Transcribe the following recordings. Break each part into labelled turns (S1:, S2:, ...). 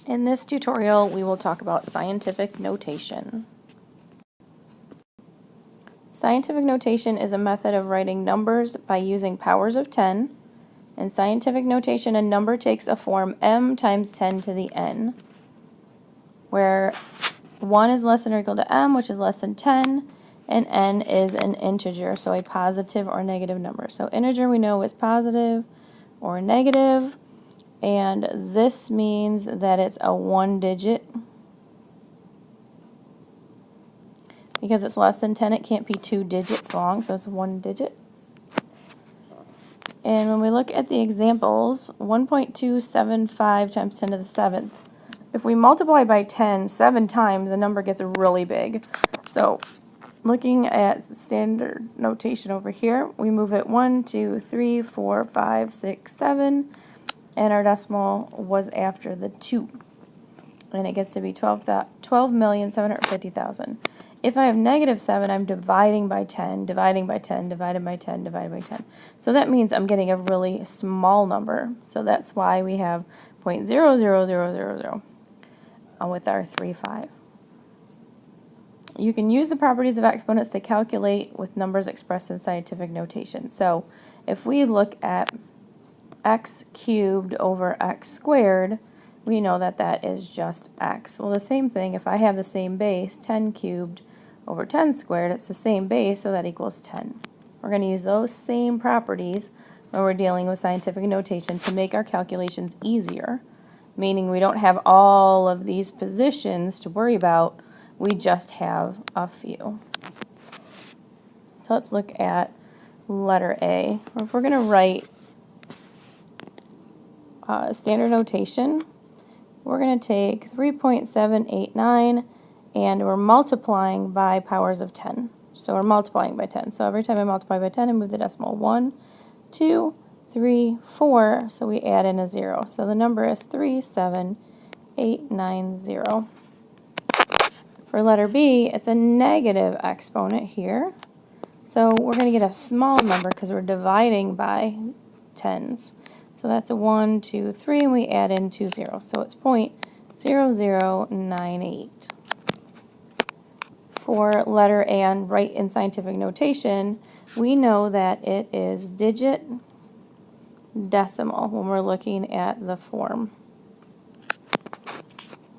S1: In this tutorial, we will talk about scientific notation. Scientific notation is a method of writing numbers by using powers of 10. In scientific notation, a number takes a form m times 10 to the n, where 1 is less than or equal to m, which is less than 10, and n is an integer, so a positive or negative number. So integer we know is positive or negative, and this means that it's a 1 digit. Because it's less than 10, it can't be 2 digits long, so it's 1 digit. And when we look at the examples, 1.275 times 10 to the 7th, if we multiply by 10 7 times, the number gets really big. So looking at standard notation over here, we move it 1, 2, 3, 4, 5, 6, 7, and our decimal was after the 2. And it gets to be 12,750,000. If I have negative 7, I'm dividing by 10, dividing by 10, divided by 10, divided by 10. So that means I'm getting a really small number. So that's why we have 0.00000 with our 3, 5. You can use the properties of exponents to calculate with numbers expressed in scientific notation. So if we look at x cubed over x squared, we know that that is just x. Well, the same thing, if I have the same base, 10 cubed over 10 squared, it's the same base, so that equals 10. We're going to use those same properties when we're dealing with scientific notation to make our calculations easier, meaning we don't have all of these positions to worry about, we just have a few. So let's look at letter A. If we're going to write standard notation, we're going to take 3.789 and we're multiplying by powers of 10. So we're multiplying by 10. So every time I multiply by 10, I move the decimal 1, 2, 3, 4. So we add in a 0. So the number is 37890. For letter B, it's a negative exponent here. So we're going to get a small number because we're dividing by tens. So that's a 1, 2, 3, and we add in 2 zeros. So it's 0.0098. For letter A and write in scientific notation, we know that it is digit decimal when we're looking at the form.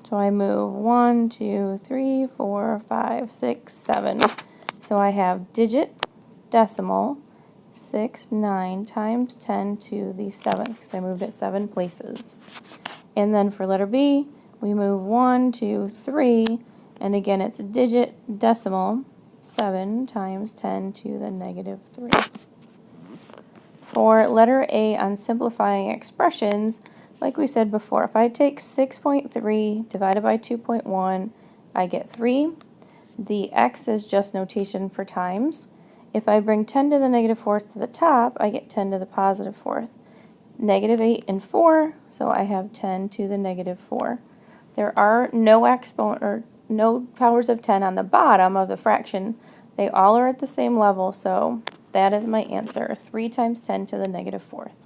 S1: So I move 1, 2, 3, 4, 5, 6, 7. So I have digit decimal 6, 9 times 10 to the 7th, because I moved it 7 places. And then for letter B, we move 1, 2, 3, and again it's a digit decimal 7 times 10 to the negative 3. For letter A on simplifying expressions, like we said before, if I take 6.3 divided by 2.1, I get 3. The x is just notation for times. If I bring 10 to the negative 4th to the top, I get 10 to the positive 4th. Negative 8 and 4, so I have 10 to the negative 4. There are no exponent or no powers of 10 on the bottom of the fraction. They all are at the same level, so that is my answer, 3 times 10 to the negative 4th.